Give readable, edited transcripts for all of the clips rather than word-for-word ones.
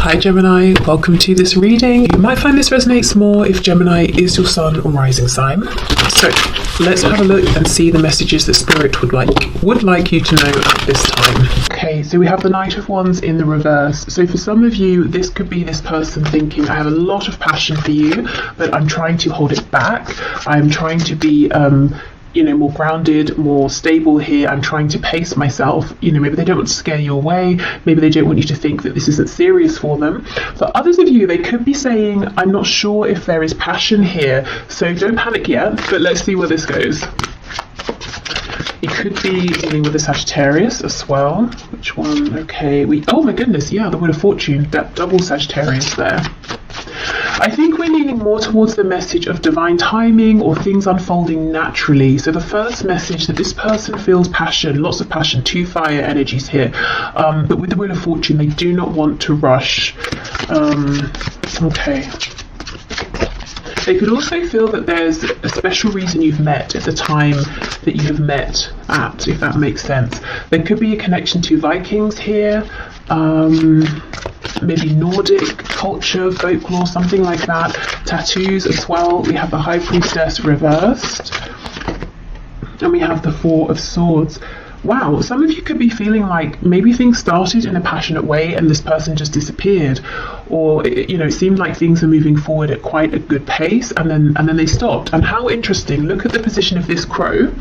Hi Gemini, welcome to this reading. You might find this resonates more if Gemini is your sun or rising sign. So let's have a look and see the messages that Spirit would like you to know at this time. Okay, so we have the Knight of Wands in the reverse. So for some of you, this could be this person thinking, I have a lot of passion for you, but I'm trying to hold it back. I'm trying to be more grounded, more stable here. I'm trying to pace myself. Maybe they don't want to scare you away. Maybe they don't want you to think that this isn't serious for them. For others of you, they could be saying, I'm not sure if there is passion here, so don't panic yet, but let's see where this goes. You could be dealing with a Sagittarius as well. Which one? Okay, oh my goodness, yeah, the Wheel of Fortune, that double Sagittarius there. I think we're leaning more towards the message of divine timing or things unfolding naturally. So the first message that this person feels passion, lots of passion, 2 fire energies here. But with the Wheel of Fortune, they do not want to rush. Okay. They could also feel that there's a special reason you've met at the time that you have met at, if that makes sense. There could be a connection to Vikings here. Maybe Nordic culture, folklore, something like that. Tattoos as well. We have the High Priestess reversed. And we have the Four of Swords. Wow, some of you could be feeling like maybe things started in a passionate way and this person just disappeared. Or, it seemed like things were moving forward at quite a good pace and then they stopped. And how interesting, look at the position of this crow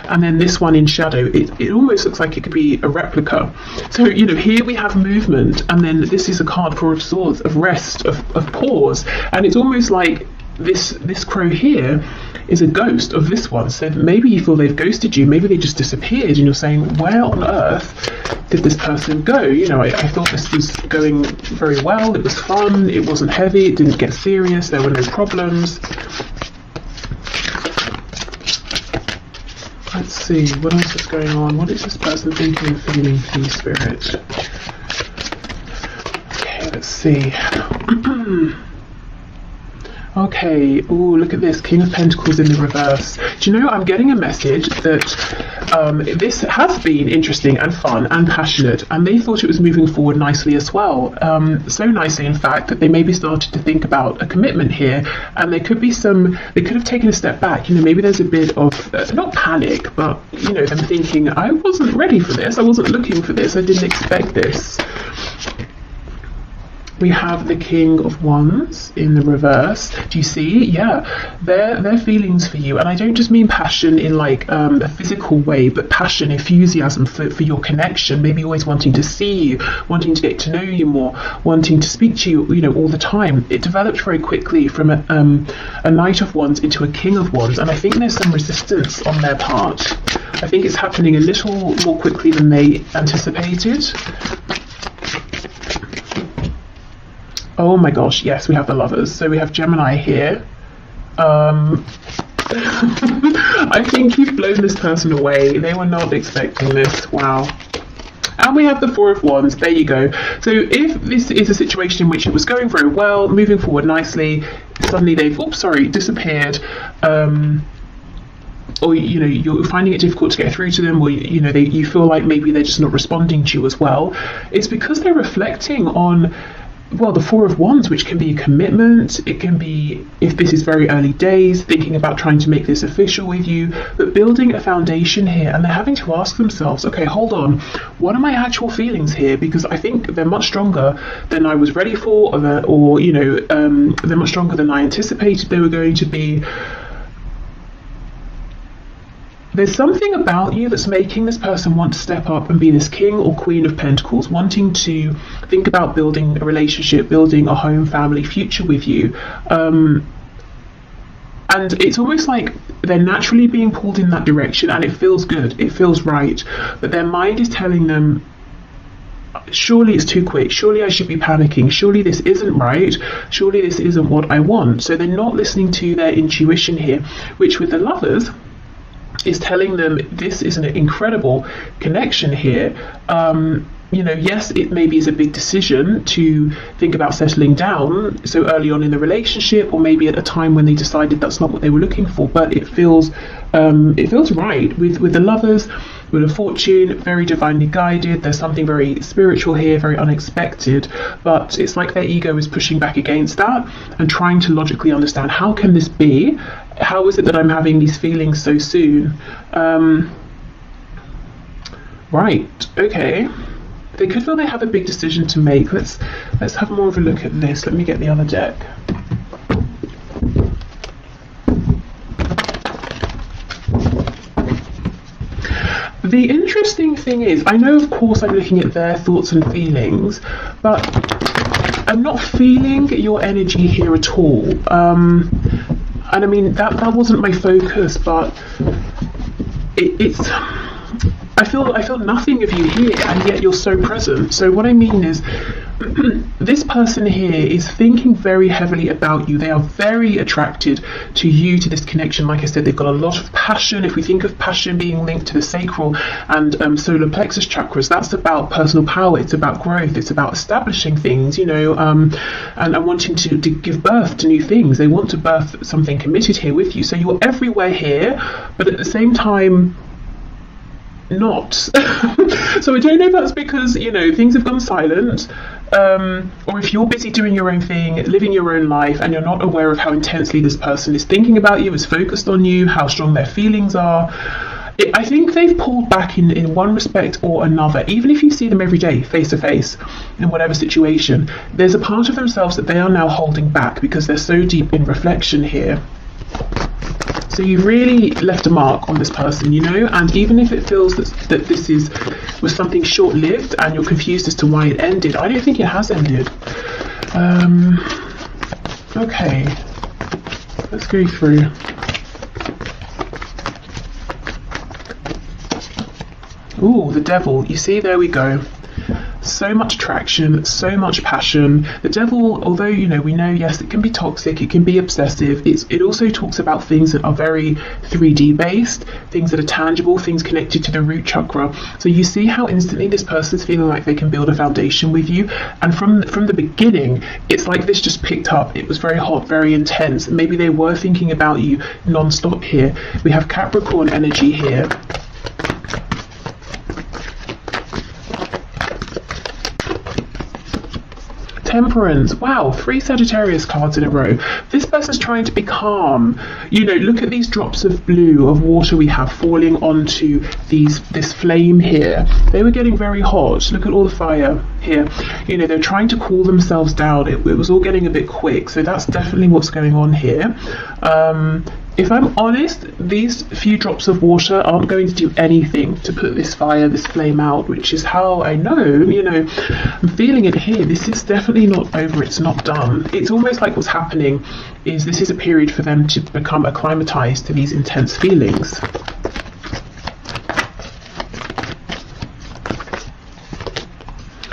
and then this one in shadow. It almost looks like it could be a replica. So, here we have movement and then this is a card, Four of Swords, of rest, of pause. And it's almost like this crow here is a ghost of this one. So maybe you feel they've ghosted you, maybe they just disappeared and you're saying, where on earth did this person go? I thought this was going very well, it was fun, it wasn't heavy, it didn't get serious, there were no problems. Let's see, what else is going on? What is this person thinking and feeling, please, Spirit? Okay, let's see. Okay, ooh, look at this, King of Pentacles in the reverse. Do you know, I'm getting a message that this has been interesting and fun and passionate, and they thought it was moving forward nicely as well. So nicely, in fact, that they maybe started to think about a commitment here, and there could be they could have taken a step back. Maybe there's a bit of, not panic, but, them thinking, I wasn't ready for this, I wasn't looking for this, I didn't expect this. We have the King of Wands in the reverse. Do you see? Yeah, their feelings for you. And I don't just mean passion in like a physical way, but passion, enthusiasm for your connection. Maybe always wanting to see you, wanting to get to know you more, wanting to speak to you, all the time. It developed very quickly from a Knight of Wands into a King of Wands. And I think there's some resistance on their part. I think it's happening a little more quickly than they anticipated. Oh my gosh, yes, we have the Lovers. So we have Gemini here. I think you've blown this person away. They were not expecting this. Wow. And we have the Four of Wands. There you go. So if this is a situation in which it was going very well, moving forward nicely, suddenly they've, disappeared. Or you're finding it difficult to get through to them, or you feel like maybe they're just not responding to you as well. It's because they're reflecting on, the Four of Wands, which can be a commitment. It can be, if this is very early days, thinking about trying to make this official with you, but building a foundation here. And they're having to ask themselves, okay, hold on, what are my actual feelings here? Because I think they're much stronger than I was ready for, or they're much stronger than I anticipated they were going to be. There's something about you that's making this person want to step up and be this King or Queen of Pentacles, wanting to think about building a relationship, building a home, family, future with you. And it's almost like they're naturally being pulled in that direction, and it feels good, it feels right. But their mind is telling them, surely it's too quick, surely I should be panicking, surely this isn't right, surely this isn't what I want. So they're not listening to their intuition here, which with the Lovers is telling them this is an incredible connection here. Yes, it maybe is a big decision to think about settling down so early on in the relationship, or maybe at a time when they decided that's not what they were looking for, but it feels right with the Lovers. Wheel of Fortune, very divinely guided. There's something very spiritual here, very unexpected, but it's like their ego is pushing back against that and trying to logically understand, how can this be? How is it that I'm having these feelings so soon? Right, okay. They could feel they have a big decision to make. Let's have more of a look at this. Let me get the other deck. The interesting thing is, I know of course I'm looking at their thoughts and feelings, but I'm not feeling your energy here at all. And I mean, that wasn't my focus, but it's... I feel nothing of you here, and yet you're so present. So what I mean is, this person here is thinking very heavily about you. They are very attracted to you, to this connection. Like I said, they've got a lot of passion. If we think of passion being linked to the sacral and solar plexus chakras, that's about personal power. It's about growth. It's about establishing things, you know, and wanting to give birth to new things. They want to birth something committed here with you. So you're everywhere here, but at the same time, not. So I don't know if that's because, you know, things have gone silent, or if you're busy doing your own thing, living your own life, and you're not aware of how intensely this person is thinking about you, is focused on you, how strong their feelings are. I think they've pulled back in one respect or another. Even if you see them every day, face to face, in whatever situation, there's a part of themselves that they are now holding back because they're so deep in reflection here. So you've really left a mark on this person, you know, and even if it feels that this was something short-lived and you're confused as to why it ended, I don't think it has ended. Okay, let's go through. Ooh, the Devil. You see, there we go. So much attraction, so much passion. The Devil, although, you know, we know, yes, it can be toxic, it can be obsessive, it also talks about things that are very 3D based, things that are tangible, things connected to the root chakra. So you see how instantly this person's feeling like they can build a foundation with you, and from the beginning, it's like this just picked up. It was very hot, very intense. Maybe they were thinking about you non-stop here. We have Capricorn energy here. Temperance. Wow, 3 Sagittarius cards in a row. This person's trying to be calm. You know, look at these drops of blue, of water we have falling onto this flame here. They were getting very hot. Look at all the fire here. You know, they're trying to cool themselves down. It was all getting a bit quick. So that's definitely what's going on here. If I'm honest, these few drops of water aren't going to do anything to put this fire, this flame out, which is how I know, you know, I'm feeling it here. This is definitely not over, it's not done. It's almost like what's happening is this is a period for them to become acclimatized to these intense feelings.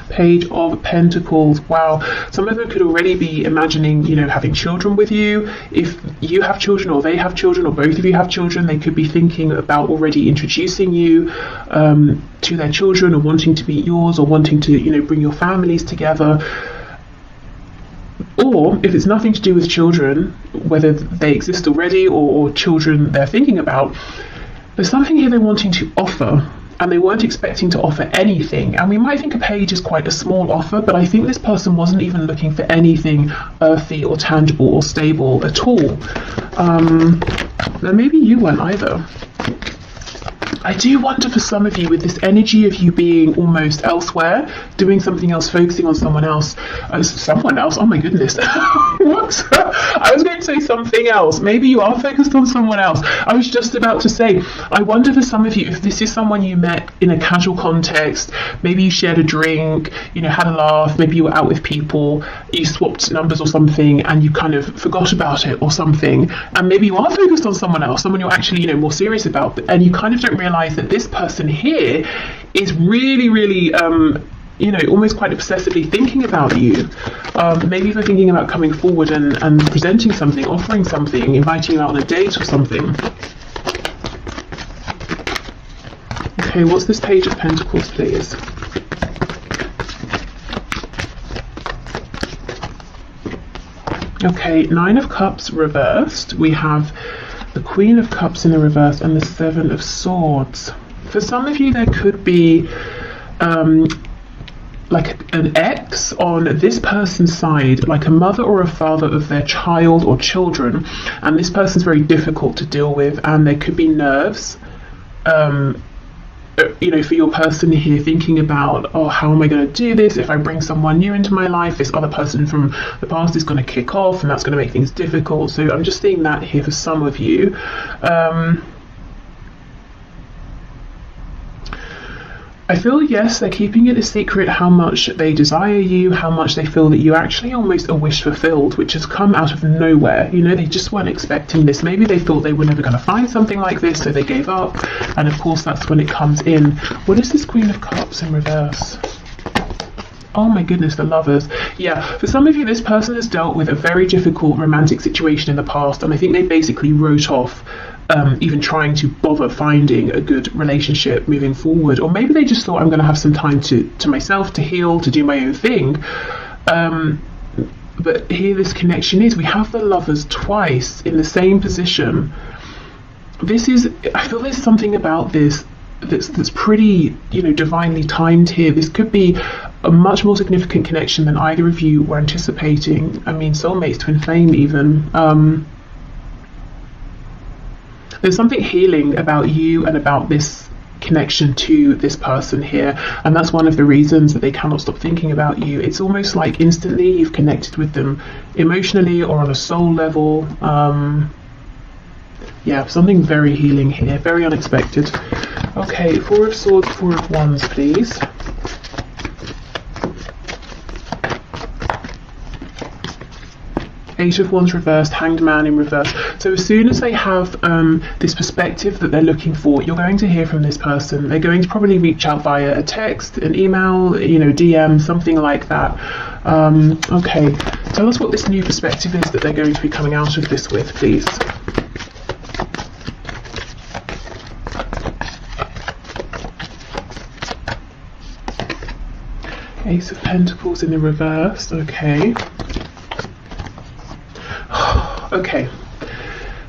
Page of Pentacles. Wow, some of them could already be imagining, you know, having children with you. If you have children or they have children or both of you have children, they could be thinking about already introducing you to their children, or wanting to meet yours, or wanting to, you know, bring your families together. Or if it's nothing to do with children, whether they exist already or children they're thinking about, there's something here they're wanting to offer, and they weren't expecting to offer anything. And we might think a page is quite a small offer, but I think this person wasn't even looking for anything earthy or tangible or stable at all. Now maybe you weren't either. I do wonder for some of you, with this energy of you being almost elsewhere, doing something else, focusing on someone else. Someone else? Oh my goodness. What? I was going to say something else. Maybe you are focused on someone else. I was just about to say, I wonder for some of you, if this is someone you met in a casual context, maybe you shared a drink, you know, had a laugh, maybe you were out with people, you swapped numbers or something, and you kind of forgot about it or something, and maybe you are focused on someone else, someone you're actually, you know, more serious about, and you kind of don't realize that this person here is really, really, you know, almost quite obsessively thinking about you. Maybe they're thinking about coming forward and presenting something, offering something, inviting you out on a date or something. Okay, what's this Page of Pentacles, please? Okay, 9 of Cups reversed. We have the Queen of Cups in the reverse and the 7 of Swords. For some of you, there could be like an ex on this person's side, like a mother or a father of their child or children, and this person's very difficult to deal with, and there could be nerves, you know, for your person here, thinking about, oh, how am I going to do this? If I bring someone new into my life, this other person from the past is going to kick off, and that's going to make things difficult. So I'm just seeing that here for some of you. I feel, yes, they're keeping it a secret how much they desire you, how much they feel that you actually almost a wish fulfilled, which has come out of nowhere. You know, they just weren't expecting this. Maybe they thought they were never going to find something like this, so they gave up. And of course, that's when it comes in. What is this Queen of Cups in reverse? Oh my goodness, the Lovers. Yeah, for some of you, this person has dealt with a very difficult romantic situation in the past, and I think they basically wrote off even trying to bother finding a good relationship moving forward. Or maybe they just thought, I'm going to have some time to myself, to heal, to do my own thing. But here this connection is, we have the Lovers twice in the same position. This is, I feel there's something about this that's pretty, you know, divinely timed here. This could be a much more significant connection than either of you were anticipating. I mean, soulmates, twin flame even. There's something healing about you and about this connection to this person here, and that's one of the reasons that they cannot stop thinking about you. It's almost like instantly you've connected with them emotionally or on a soul level. Yeah, something very healing here, very unexpected. Okay, Four of Swords, Four of Wands, please. Eight of Wands reversed, Hanged Man in reverse. So as soon as they have this perspective that they're looking for, you're going to hear from this person. They're going to probably reach out via a text, an email, you know, DM, something like that. Okay, tell us what this new perspective is that they're going to be coming out of this with, please. Ace of Pentacles in the reverse, okay. Okay,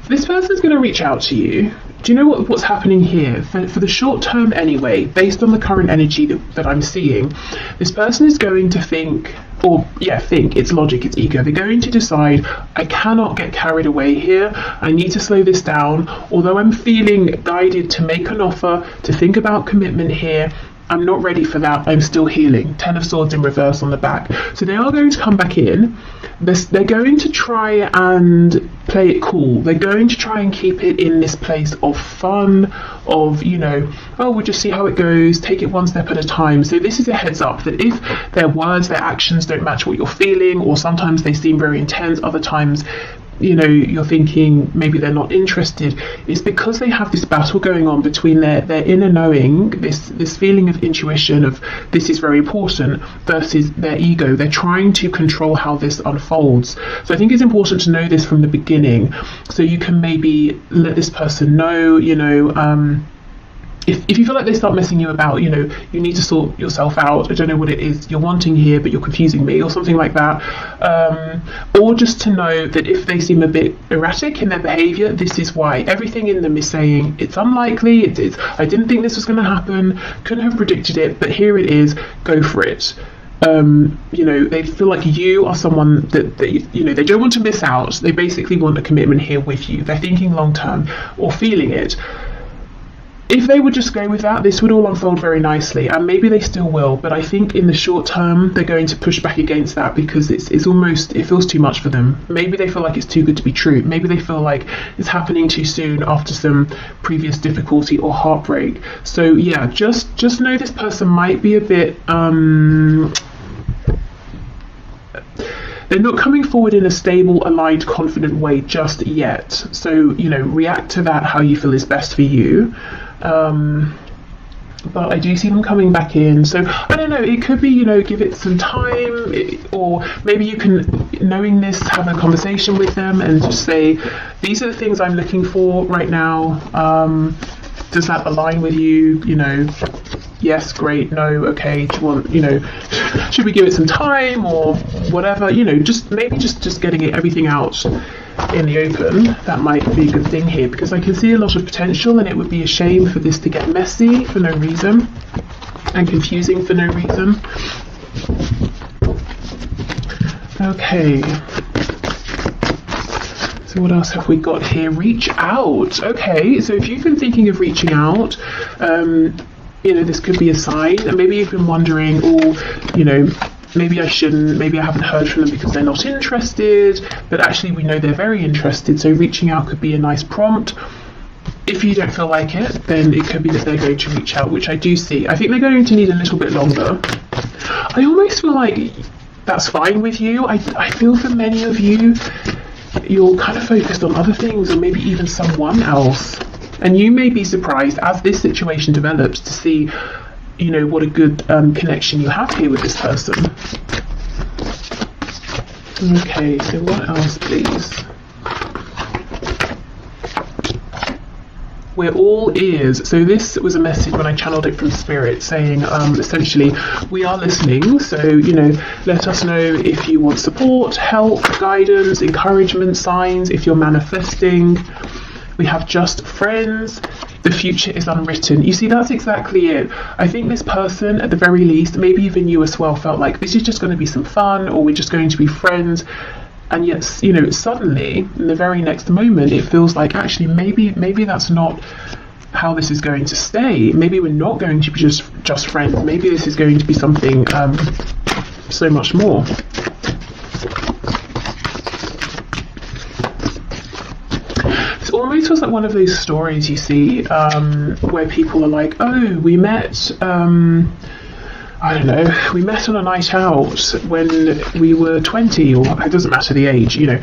this person's going to reach out to you. Do you know what's happening here? For the short term anyway, based on the current energy that I'm seeing, this person is going to think, it's logic, it's ego. They're going to decide, I cannot get carried away here. I need to slow this down. Although I'm feeling guided to make an offer, to think about commitment here, I'm not ready for that. I'm still healing. Ten of Swords in reverse on the back. So they are going to come back in. They're going to try and play it cool. They're going to try and keep it in this place of fun, of, you know, oh, we'll just see how it goes, take it one step at a time. So this is a heads up that if their words, their actions don't match what you're feeling, or sometimes they seem very intense, other times, you know, you're thinking maybe they're not interested, it's because they have this battle going on between their inner knowing, this feeling of intuition of this is very important, versus their ego. They're trying to control how this unfolds. So I think it's important to know this from the beginning, so you can maybe let this person know, you know, if you feel like they start messing you about, you know, you need to sort yourself out. I don't know what it is you're wanting here, but you're confusing me, or something like that. Or just to know that if they seem a bit erratic in their behaviour, this is why. Everything in them is saying, it's unlikely, I didn't think this was going to happen, couldn't have predicted it, but here it is, go for it. You know, they feel like you are someone that you know, they don't want to miss out. They basically want a commitment here with you. They're thinking long term, or feeling it. If they would just go with that, this would all unfold very nicely, and maybe they still will, but I think in the short term they're going to push back against that, because it's almost, it feels too much for them. Maybe they feel like it's too good to be true. Maybe they feel like it's happening too soon after some previous difficulty or heartbreak. So yeah, just know this person might be a bit they're not coming forward in a stable, aligned, confident way just yet. So, you know, react to that how you feel is best for you. But I do see them coming back in. So, I don't know, it could be, you know, give it some time, or maybe you can, knowing this, have a conversation with them and just say, these are the things I'm looking for right now. Does that align with you? You know, yes, great, no, okay, do you want, you know, should we give it some time or whatever, you know, just maybe just getting everything out in the open, that might be a good thing here, because I can see a lot of potential, and it would be a shame for this to get messy for no reason and confusing for no reason. Okay, so what else have we got here? Reach out. Okay, so if you've been thinking of reaching out, you know, this could be a sign, and maybe you've been wondering, oh, you know, maybe I shouldn't, maybe I haven't heard from them because they're not interested, but actually we know they're very interested, so reaching out could be a nice prompt. If you don't feel like it, then it could be that they're going to reach out, which I do see. I think they're going to need a little bit longer. I almost feel like that's fine with you. I feel for many of you, you're kind of focused on other things, or maybe even someone else. And you may be surprised as this situation develops to see, you know, what a good connection you have here with this person. Okay, so what else, please? We're all ears. So this was a message when I channeled it from Spirit, saying essentially, we are listening. So, you know, let us know if you want support, help, guidance, encouragement, signs, if you're manifesting. We have just friends. The future is unwritten. You see, that's exactly it. I think this person, at the very least, maybe even you as well, felt like this is just going to be some fun, or we're just going to be friends. And yet, you know, suddenly, in the very next moment, it feels like actually maybe that's not how this is going to stay. Maybe we're not going to be just friends. Maybe this is going to be something so much more. It almost feels like one of those stories you see where people are like, oh, we met, I don't know, we met on a night out when we were 20, or it doesn't matter the age, you know,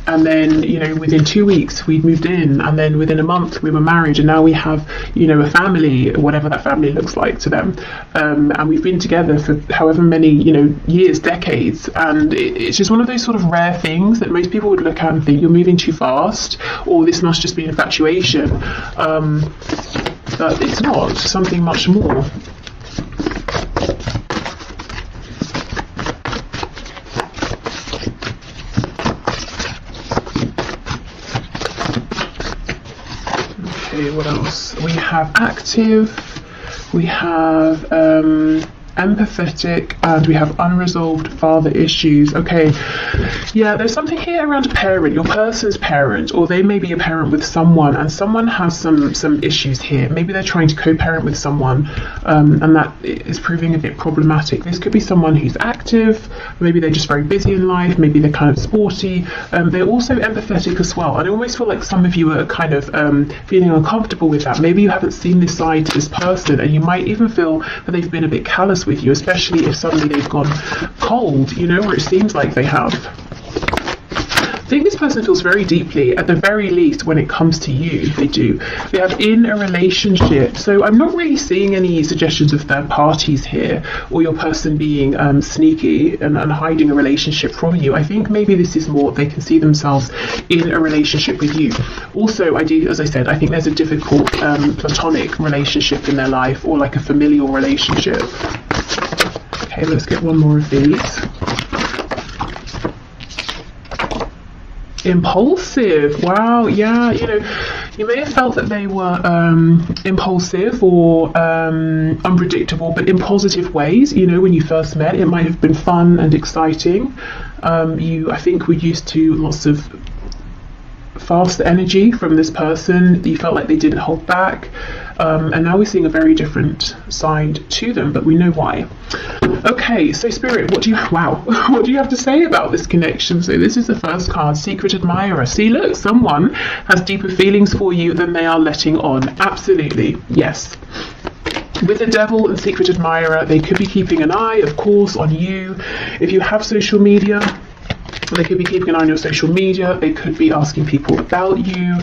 and then, you know, within 2 weeks we'd moved in, and then within a month we were married, and now we have, you know, a family, whatever that family looks like to them, and we've been together for however many, you know, years, decades, and it's just one of those sort of rare things that most people would look at and think you're moving too fast, or this must just be an infatuation, but it's not. It's something much more. What else? We have active, we have empathetic, and we have unresolved father issues. Okay, yeah, there's something here around a parent, your person's parent, or they may be a parent with someone, and someone has some issues here. Maybe they're trying to co-parent with someone, and that is proving a bit problematic. This could be someone who's active, maybe they're just very busy in life, maybe they're kind of sporty. They're also empathetic as well. I almost feel like some of you are kind of feeling uncomfortable with that. Maybe you haven't seen this side to this person, and you might even feel that they've been a bit callous with you, especially if suddenly they've gone cold, you know, or it seems like they have. I think this person feels very deeply, at the very least, when it comes to you. They do. They have in a relationship. So I'm not really seeing any suggestions of third parties here, or your person being sneaky and hiding a relationship from you. I think maybe this is more they can see themselves in a relationship with you. Also, as I said, I think there's a difficult platonic relationship in their life, or like a familial relationship. Okay, let's get one more of these. Impulsive. Wow, yeah, you know, you may have felt that they were impulsive or unpredictable, but in positive ways. You know, when you first met, it might have been fun and exciting. I think were used to lots of fast energy from this person. You felt like they didn't hold back, and now we're seeing a very different side to them, but we know why. Okay, so Spirit, what do you have to say about this connection? So this is the first card, Secret Admirer. See, look, someone has deeper feelings for you than they are letting on. Absolutely, yes. With the Devil and Secret Admirer, they could be keeping an eye, of course, on you. If you have social media, they could be keeping an eye on your social media. They could be asking people about you.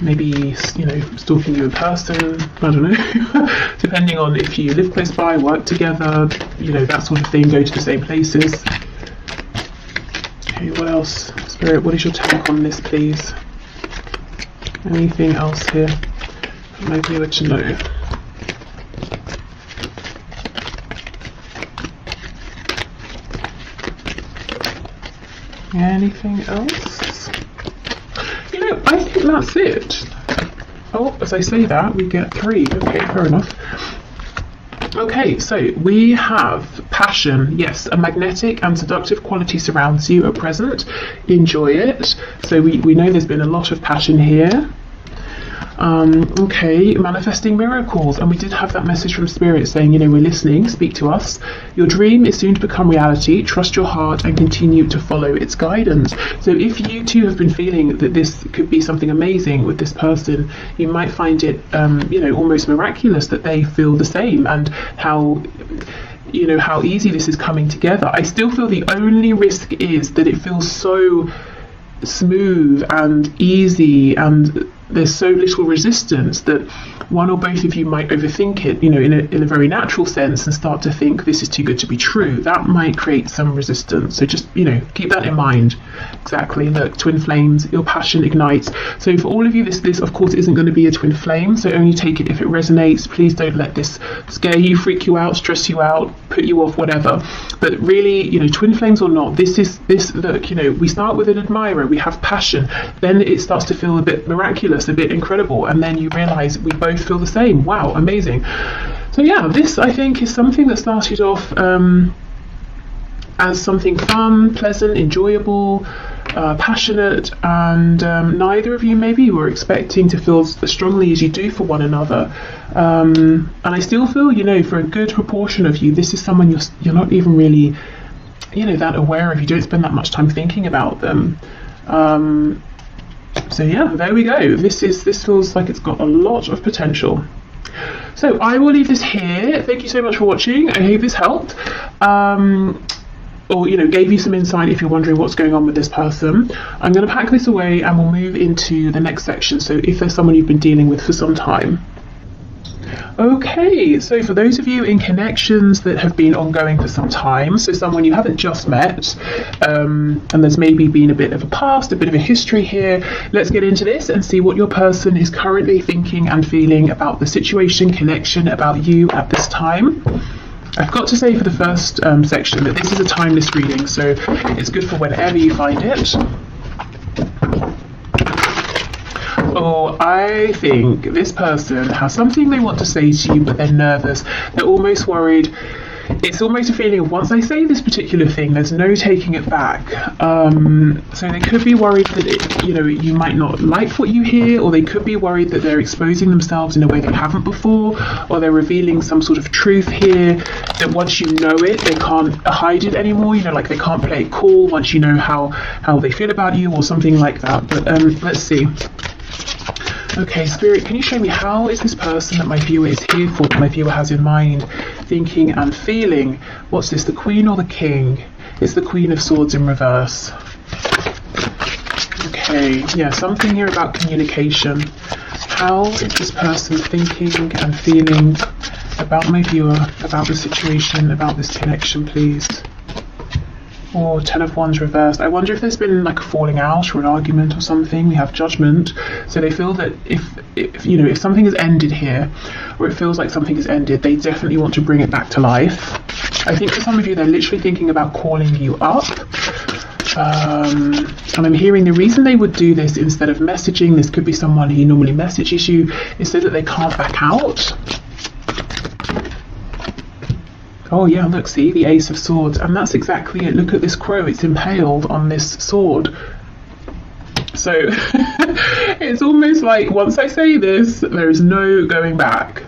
Maybe, you know, stalking you in person. I don't know. Depending on if you live close by, work together, you know, that sort of thing. Go to the same places. Okay, what else? Spirit, what is your take on this, please? Anything else here that my viewer to know? Anything else? You know, I think that's it. Oh, as I say that, we get 3. Okay, fair enough. Okay, so we have passion. Yes, a magnetic and seductive quality surrounds you at present. Enjoy it. So we know there's been a lot of passion here. Okay, manifesting miracles, and we did have that message from Spirit saying, you know, we're listening, speak to us. Your dream is soon to become reality. Trust your heart and continue to follow its guidance. So if you too have been feeling that this could be something amazing with this person, you might find it, you know, almost miraculous that they feel the same, and how, you know, how easy this is coming together. I still feel the only risk is that it feels so smooth and easy, and there's so little resistance that one or both of you might overthink it, you know, in a very natural sense, and start to think this is too good to be true. That might create some resistance. So just, you know, keep that in mind. Exactly. Look, twin flames, your passion ignites. So for all of you, this of course isn't going to be a twin flame. So only take it if it resonates. Please don't let this scare you, freak you out, stress you out, put you off, whatever. But really, you know, twin flames or not, this, look, you know, we start with an admirer, we have passion, then it starts to feel a bit miraculous, a bit incredible, and then you realize we both feel the same. Wow, amazing. So yeah, this I think is something that started off as something fun, pleasant, enjoyable, passionate, and neither of you maybe were expecting to feel as strongly as you do for one another. And I still feel, you know, for a good proportion of you, this is someone you're not even really, you know, that aware of. You don't spend that much time thinking about them. So yeah, there we go. This feels like it's got a lot of potential. So I will leave this here. Thank you so much for watching. I hope this helped. Or, you know, gave you some insight if you're wondering what's going on with this person. I'm going to pack this away and we'll move into the next section. So if there's someone you've been dealing with for some time. Okay, so for those of you in connections that have been ongoing for some time, so someone you haven't just met, and there's maybe been a bit of a past, a bit of a history here, let's get into this and see what your person is currently thinking and feeling about the situation, connection, about you at this time. I've got to say for the first section that this is a timeless reading, so it's good for whenever you find it. Oh, I think this person has something they want to say to you, but they're nervous. They're almost worried. It's almost a feeling of, once I say this particular thing, there's no taking it back. So they could be worried that, you know, you might not like what you hear, or they could be worried that they're exposing themselves in a way they haven't before, or they're revealing some sort of truth here that once you know it, they can't hide it anymore. You know, like they can't play it cool once you know how they feel about you, or something like that. But let's see. Okay, Spirit, can you show me how is this person that my viewer is here for, that my viewer has in mind, thinking and feeling? What's this, the Queen or the King? It's the Queen of Swords in reverse. Okay, yeah, something here about communication. How is this person thinking and feeling about my viewer, about the situation, about this connection, please? Or 10 of Wands reversed. I wonder if there's been like a falling out or an argument or something. We have Judgment. So they feel that if you know, if something has ended here, or it feels like something has ended, they definitely want to bring it back to life. I think for some of you, they're literally thinking about calling you up. And I'm hearing the reason they would do this instead of messaging, this could be someone who normally messages you, is so that they can't back out. Oh yeah, look, see, the Ace of Swords, and that's exactly it. Look at this crow, it's impaled on this sword. So it's almost like, once I say this, there is no going back.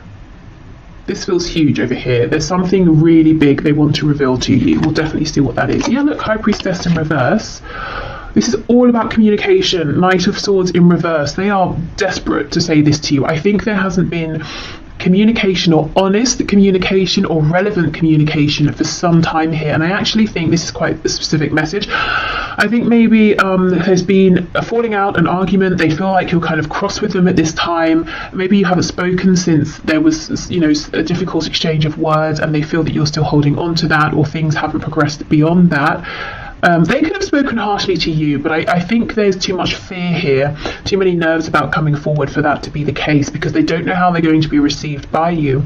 This feels huge over here. There's something really big they want to reveal to you. We'll definitely see what that is. Yeah, look, High Priestess in reverse. This is all about communication. Knight of Swords in reverse. They are desperate to say this to you. I think there hasn't been communication, or honest communication, or relevant communication for some time here, and I actually think this is quite a specific message. I think maybe there's been a falling out, an argument. They feel like you're kind of cross with them at this time. Maybe you haven't spoken since there was, you know, a difficult exchange of words, and they feel that you're still holding on to that, or things haven't progressed beyond that. They could have spoken harshly to you, but I think there's too much fear here, too many nerves about coming forward for that to be the case, because they don't know how they're going to be received by you.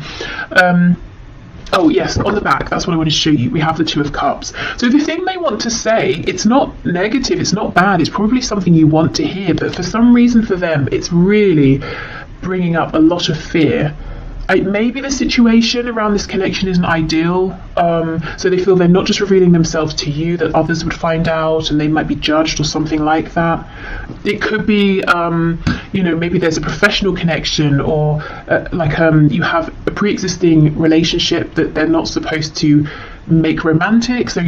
Oh yes, on the back, that's what I wanted to show you. We have the Two of Cups. So the thing they want to say, it's not negative, it's not bad, it's probably something you want to hear, but for some reason for them, it's really bringing up a lot of fear. Maybe the situation around this connection isn't ideal, so they feel they're not just revealing themselves to you, that others would find out and they might be judged or something like that. It could be, maybe there's a professional connection, or you have a pre-existing relationship that they're not supposed to make romantic. So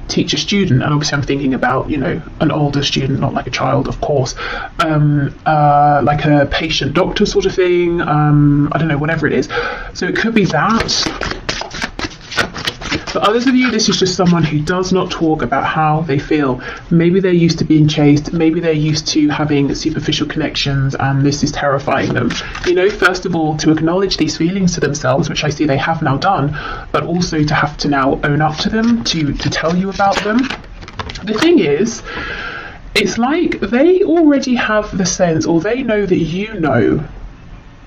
teacher student, and obviously I'm thinking about an older student, not like a child, of course, like a patient doctor sort of thing. I don't know, whatever it is. So it could be that. For others of you, this is just someone who does not talk about how they feel. Maybe they're used to being chased, maybe they're used to having superficial connections, and this is terrifying them. First of all, to acknowledge these feelings to themselves, which I see they have now done, but also to have to now own up to them, to tell you about them. The thing is, it's like they already have the sense, or they know that you know,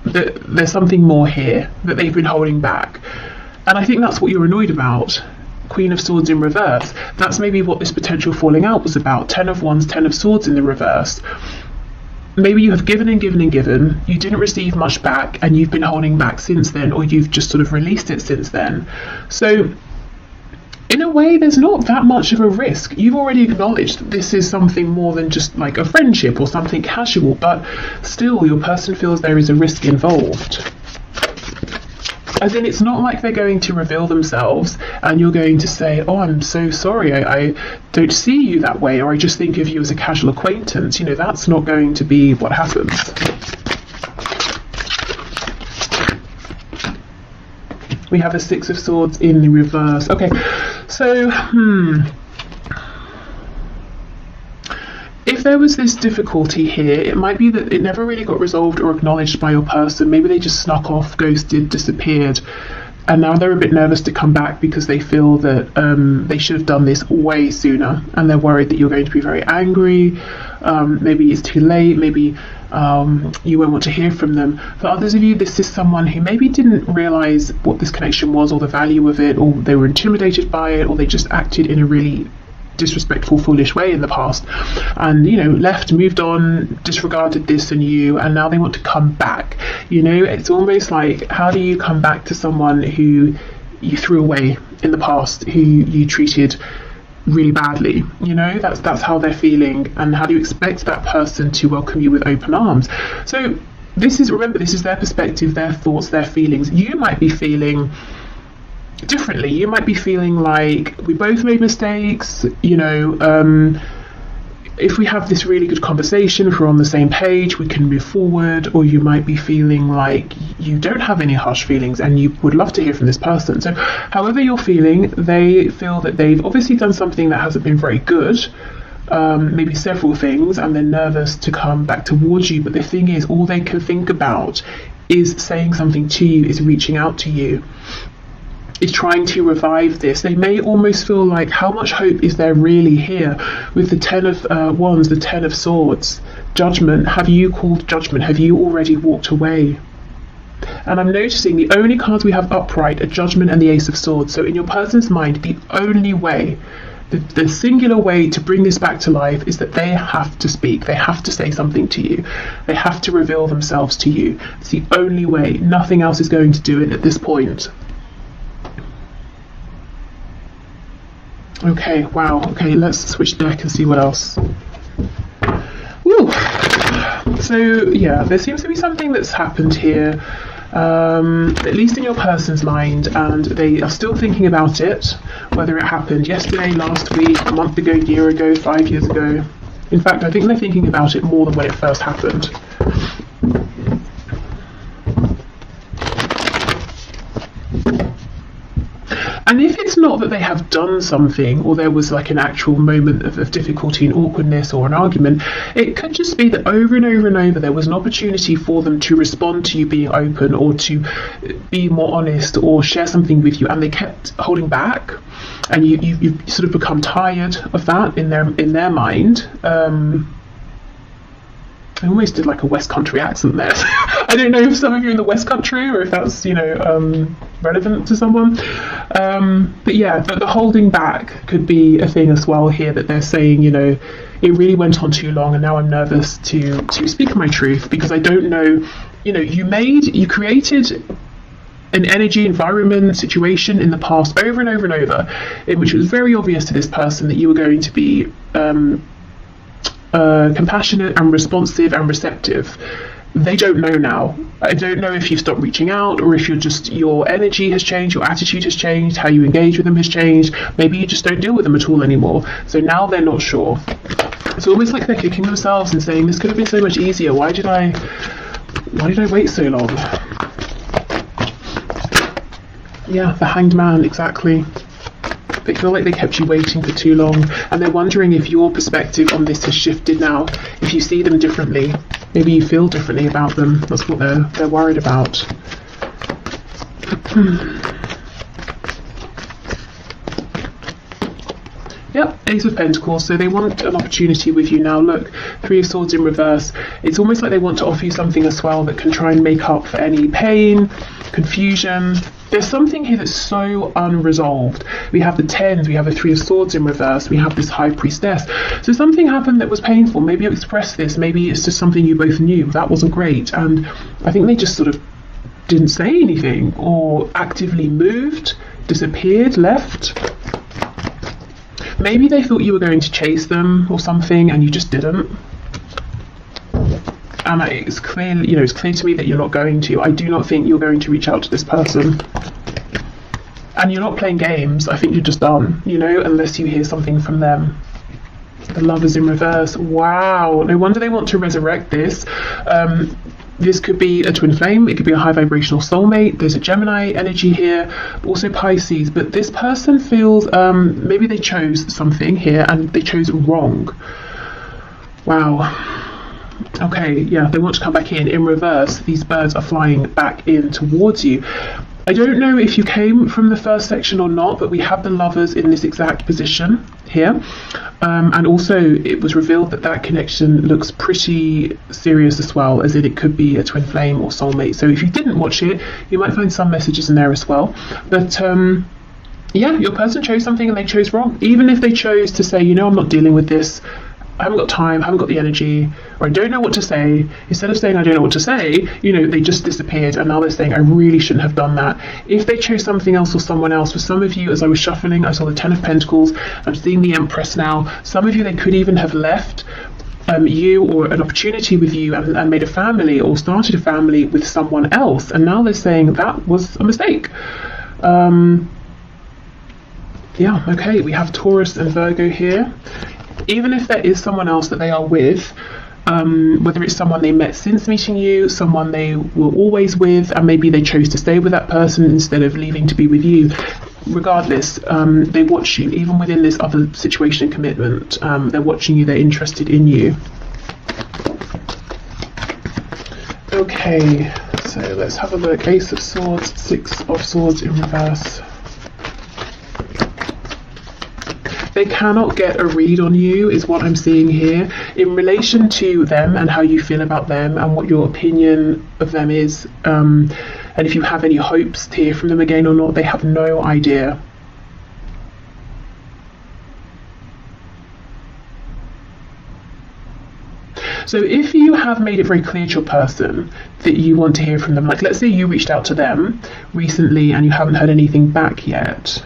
that there's something more here that they've been holding back. And I think that's what you're annoyed about. Queen of Swords in reverse. That's maybe what this potential falling out was about. 10 of Wands, 10 of Swords in the reverse. Maybe you have given and given and given, you didn't receive much back, and you've been holding back since then, or you've just sort of released it since then. So in a way, there's not that much of a risk. You've already acknowledged that this is something more than just like a friendship or something casual, but still your person feels there is a risk involved. As in, it's not like they're going to reveal themselves and you're going to say, oh, I'm so sorry, I don't see you that way, or I just think of you as a casual acquaintance. That's not going to be what happens. We have a Six of Swords in the reverse. Okay, so, if there was this difficulty here, it might be that it never really got resolved or acknowledged by your person. Maybe they just snuck off, ghosted, disappeared, and now they're a bit nervous to come back because they feel that they should have done this way sooner, and they're worried that you're going to be very angry. Maybe it's too late, maybe you won't want to hear from them. For others of you, this is someone who maybe didn't realise what this connection was, or the value of it, or they were intimidated by it, or they just acted in a really disrespectful, foolish way in the past, and left, moved on, disregarded this and you, and now they want to come back. It's almost like, how do you come back to someone who you threw away in the past, who you treated really badly? That's how they're feeling, and how do you expect that person to welcome you with open arms? So remember, this is their perspective, their thoughts, their feelings. You might be feeling differently. You might be feeling like, we both made mistakes, if we have this really good conversation, if we're on the same page, we can move forward. Or you might be feeling like you don't have any harsh feelings and you would love to hear from this person. So however you're feeling, they feel that they've obviously done something that hasn't been very good, maybe several things, and they're nervous to come back towards you. But the thing is, all they can think about is saying something to you, is reaching out to you, is trying to revive this. They may almost feel like, how much hope is there really here? With the 10 of Wands, the 10 of Swords, Judgment. Have you called judgment? Have you already walked away? And I'm noticing the only cards we have upright are Judgment and the Ace of Swords. So in your person's mind, the only way, the singular way to bring this back to life is that they have to speak. They have to say something to you. They have to reveal themselves to you. It's the only way. Nothing else is going to do it at this point. Okay, wow. Okay, let's switch deck and see what else. Woo! So, yeah, there seems to be something that's happened here, at least in your person's mind, and they are still thinking about it, whether it happened yesterday, last week, a month ago, year ago, 5 years ago. In fact, I think they're thinking about it more than when it first happened. And if it's not that they have done something, or there was like an actual moment of difficulty and awkwardness or an argument, it could just be that over and over and over there was an opportunity for them to respond to you being open, or to be more honest, or share something with you, and they kept holding back, and you've sort of become tired of that in their mind. I almost did like a West Country accent there. I don't know if some of you are in the West Country or if that's, relevant to someone. But yeah, the holding back could be a thing as well here, that they're saying, it really went on too long and now I'm nervous to speak my truth, because I don't know, you created an energy, environment, situation in the past over and over and over, in which it was very obvious to this person that you were going to be compassionate and responsive and receptive. They don't know now. I don't know if you've stopped reaching out, or if your energy has changed, your attitude has changed, how you engage with them has changed. Maybe you just don't deal with them at all anymore. So now they're not sure. It's almost like they're kicking themselves and saying, this could have been so much easier. Why did I wait so long? Yeah, the Hanged Man, exactly. They feel like they kept you waiting for too long, and they're wondering if your perspective on this has shifted now, if you see them differently. Maybe you feel differently about them. That's what they're worried about. Yep, Ace of Pentacles. So they want an opportunity with you now. Look, Three of Swords in reverse. It's almost like they want to offer you something as well that can try and make up for any pain, confusion. There's something here that's so unresolved. We have the Tens, we have the Three of Swords in reverse, we have this High Priestess. So something happened that was painful. Maybe you expressed this, maybe it's just something you both knew. That wasn't great. And I think they just sort of didn't say anything, or actively moved, disappeared, left. Maybe they thought you were going to chase them or something and you just didn't. And it's clear, it's clear to me that you're not going to. I do not think you're going to reach out to this person. And you're not playing games. I think you're just done, unless you hear something from them. The Lovers in reverse. Wow. No wonder they want to resurrect this. This could be a twin flame. It could be a high vibrational soulmate. There's a Gemini energy here, also Pisces. But this person feels maybe they chose something here and they chose wrong. Wow. Okay, yeah, they want to come back in reverse. These birds are flying back in towards you. I don't know if you came from the first section or not, but we have the Lovers in this exact position here. And also it was revealed that connection looks pretty serious as well, as in it could be a twin flame or soulmate. So if you didn't watch it, you might find some messages in there as well. But yeah, your person chose something and they chose wrong. Even if they chose to say, I'm not dealing with this, I haven't got time, I haven't got the energy, or I don't know what to say. Instead of saying I don't know what to say, they just disappeared, and now they're saying I really shouldn't have done that. If they chose something else or someone else, for some of you, as I was shuffling, I saw the Ten of Pentacles, I'm seeing the Empress now. Some of you, they could even have left you or an opportunity with you and made a family or started a family with someone else, and now they're saying that was a mistake. Yeah, okay, we have Taurus and Virgo here. Even if there is someone else that they are with, whether it's someone they met since meeting you, someone they were always with, and maybe they chose to stay with that person instead of leaving to be with you, regardless, they watch you, even within this other situation and commitment. They're watching you, they're interested in you. Okay, so let's have a look. Ace of Swords, Six of Swords in reverse. They cannot get a read on you, is what I'm seeing here, in relation to them and how you feel about them and what your opinion of them is, and if you have any hopes to hear from them again or not. They have no idea. So if you have made it very clear to your person that you want to hear from them, like let's say you reached out to them recently and you haven't heard anything back yet,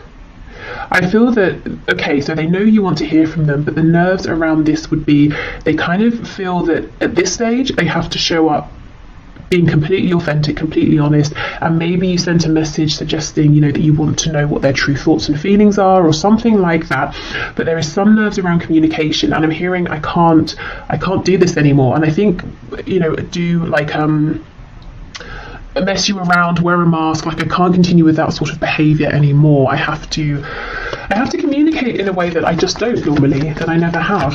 I feel that, okay, so they know you want to hear from them, but the nerves around this would be, they kind of feel that at this stage they have to show up being completely authentic, completely honest, and maybe you sent a message suggesting, that you want to know what their true thoughts and feelings are or something like that. But there is some nerves around communication, and I'm hearing I can't do this anymore. And I think, do like mess you around, wear a mask, like I can't continue with that sort of behavior anymore. I have to communicate in a way that I just don't normally, that I never have.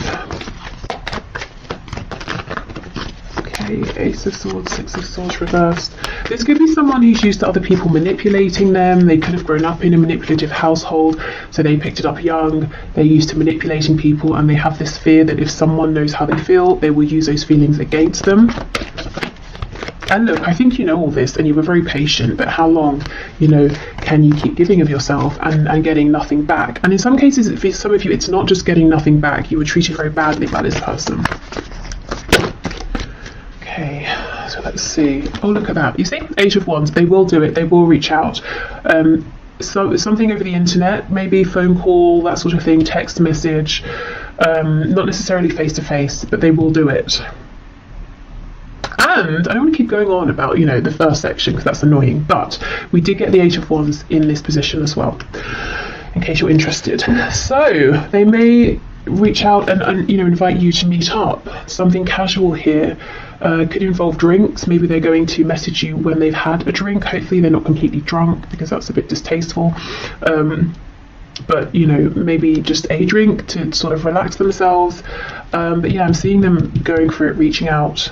Okay, Ace of Swords, Six of Swords reversed. This could be someone who's used to other people manipulating them. They could have grown up in a manipulative household, so they picked it up young. They're used to manipulating people, and they have this fear that if someone knows how they feel, they will use those feelings against them. And look, I think you know all this and you were very patient, but how long, can you keep giving of yourself and getting nothing back? And in some cases, for some of you, it's not just getting nothing back. You were treated very badly by this person. Okay, so let's see. Oh, look at that. You see, Eight of Wands, they will do it. They will reach out. So something over the internet, maybe phone call, that sort of thing, text message, not necessarily face to face, but they will do it. And I don't want to keep going on about, the first section because that's annoying, but we did get the Eight of Wands in this position as well, in case you're interested. So they may reach out and invite you to meet up. Something casual here. Could involve drinks. Maybe they're going to message you when they've had a drink. Hopefully they're not completely drunk because that's a bit distasteful. But maybe just a drink to sort of relax themselves. But yeah, I'm seeing them going for it, reaching out.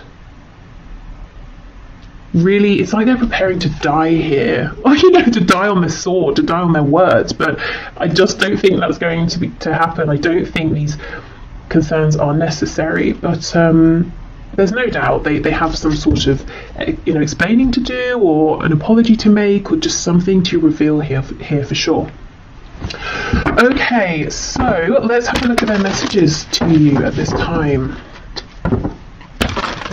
Really, it's like they're preparing to die here, or to die on the sword, to die on their words. But I just don't think that's going to happen. I don't think these concerns are necessary. But there's no doubt they have some sort of explaining to do, or an apology to make, or just something to reveal here for sure. Okay, so let's have a look at their messages to you at this time.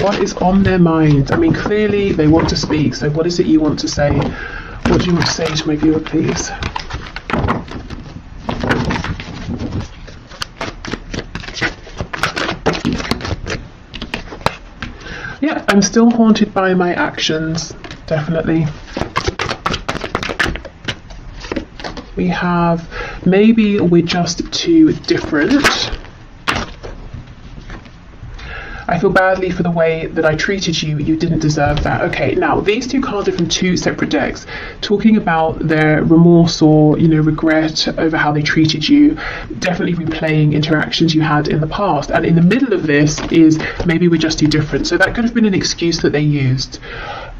What is on their mind? I mean, clearly they want to speak, so what is it you want to say? What do you want to say to my viewer, please? Yeah, I'm still haunted by my actions, definitely. We have, maybe we're just too different. I feel badly for the way that I treated you. You didn't deserve that. Okay, now these two cards are from two separate decks, talking about their remorse or regret over how they treated you, definitely replaying interactions you had in the past. And in the middle of this is maybe we're just too different. So that could have been an excuse that they used.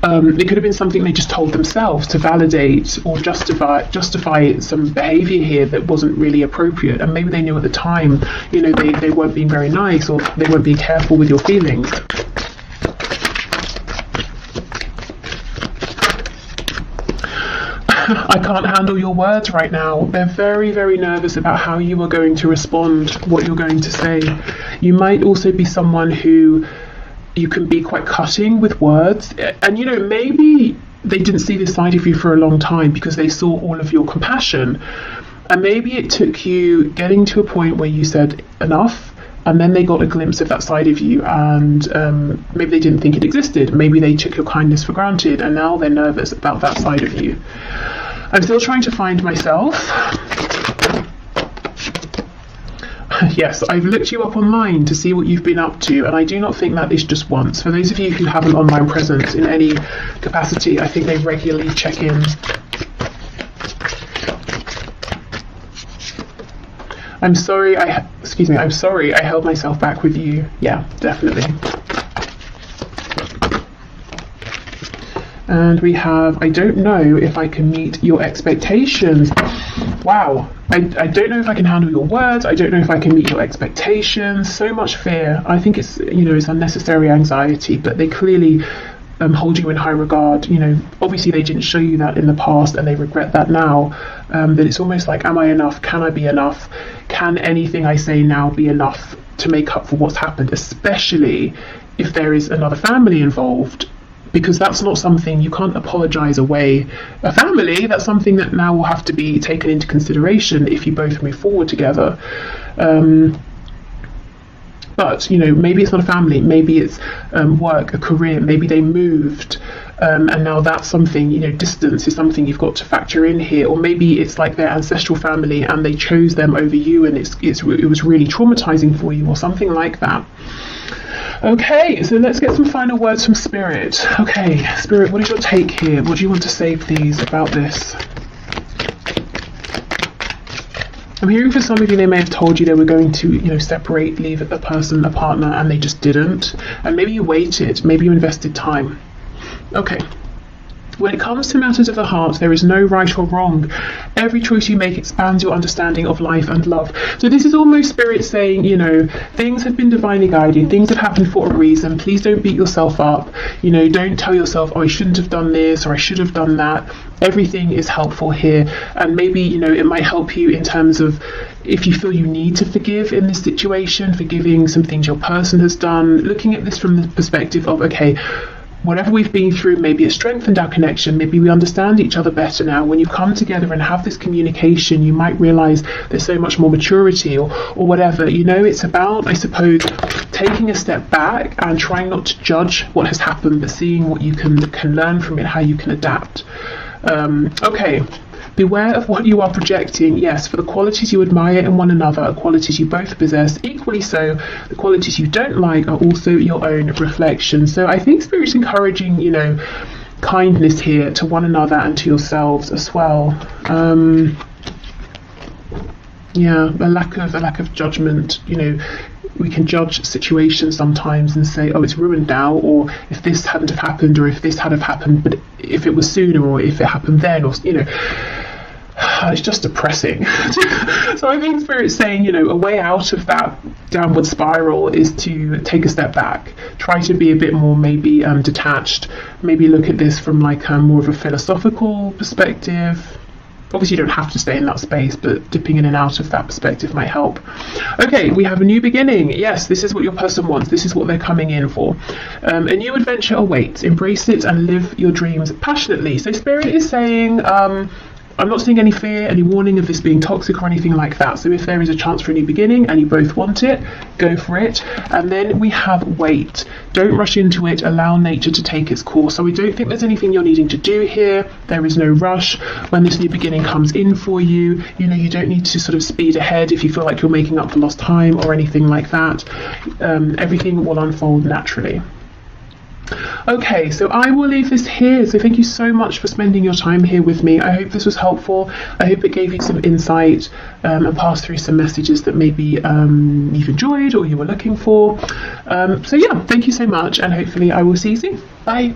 It could have been something they just told themselves to validate or justify some behaviour here that wasn't really appropriate, and maybe they knew at the time, they weren't being very nice, or they weren't being careful with your feelings. I can't handle your words right now. They're very, very nervous about how you are going to respond, what you're going to say. You might also be someone who you can be quite cutting with words, and maybe they didn't see this side of you for a long time because they saw all of your compassion, and maybe it took you getting to a point where you said enough, and then they got a glimpse of that side of you, and maybe they didn't think it existed. Maybe they took your kindness for granted, and now they're nervous about that side of you. I'm still trying to find myself. Yes, I've looked you up online to see what you've been up to, and I do not think that is just once. For those of you who have an online presence in any capacity, I think they regularly check in. I'm sorry I held myself back with you. Yeah, definitely. And we have, I don't know if I can meet your expectations. Wow. I don't know if I can handle your words. I don't know if I can meet your expectations. So much fear. I think it's, it's unnecessary anxiety, but they clearly hold you in high regard. Obviously they didn't show you that in the past and they regret that now. That it's almost like, am I enough? Can I be enough? Can anything I say now be enough to make up for what's happened? Especially if there is another family involved. Because that's not something you can't apologize away. A family, that's something that now will have to be taken into consideration if you both move forward together. But maybe it's not a family, maybe it's work, a career, maybe they moved, and now that's something, distance is something you've got to factor in here. Or maybe it's like their ancestral family and they chose them over you, and it was really traumatizing for you, or something like that. Okay, so let's get some final words from Spirit. Okay, Spirit, what is your take here? What do you want to say, please, about this? I'm hearing for some of you, they may have told you they were going to, separate, leave a person, a partner, and they just didn't. And maybe you waited, maybe you invested time. Okay. When it comes to matters of the heart, there is no right or wrong. Every choice you make expands your understanding of life and love. So this is almost Spirit saying, you know, things have been divinely guided, things have happened for a reason. Please don't beat yourself up. You know, don't tell yourself, oh, I shouldn't have done this or I should have done that. Everything is helpful here. And maybe, you know, it might help you in terms of if you feel you need to forgive in this situation, forgiving some things your person has done, looking at this from the perspective of, okay, whatever we've been through, maybe it strengthened our connection, maybe we understand each other better now. When you come together and have this communication, you might realize there's so much more maturity or whatever. You know, it's about, I suppose, taking a step back and trying not to judge what has happened, but seeing what you can learn from it, how you can adapt. Okay. Beware of what you are projecting. Yes, for the qualities you admire in one another are qualities you both possess. Equally so, the qualities you don't like are also your own reflection. So I think Spirit's encouraging, you know, kindness here to one another and to yourselves as well. Yeah, a lack of judgment. You know, we can judge situations sometimes and say, oh, it's ruined now, or if this hadn't have happened, or if this had have happened, but if it was sooner, or if it happened then, or, you know, it's just depressing. So I think Spirit's saying, you know, a way out of that downward spiral is to take a step back, try to be a bit more maybe detached, maybe look at this from like more of a philosophical perspective. Obviously you don't have to stay in that space, but dipping in and out of that perspective might help. Okay, we have a new beginning. Yes, this is what your person wants. This is what they're coming in for. A new adventure awaits. Embrace it and live your dreams passionately. So Spirit is saying, I'm not seeing any fear, any warning of this being toxic or anything like that. So if there is a chance for a new beginning and you both want it, go for it. And then we have wait. Don't rush into it. Allow nature to take its course. So we don't think there's anything you're needing to do here. There is no rush. When this new beginning comes in for you, you know, you don't need to sort of speed ahead if you feel like you're making up for lost time or anything like that. Everything will unfold naturally. Okay, so I will leave this here. So thank you so much for spending your time here with me. I hope this was helpful. I hope it gave you some insight and passed through some messages that maybe you've enjoyed or you were looking for. So yeah, thank you so much, and hopefully I will see you soon. Bye.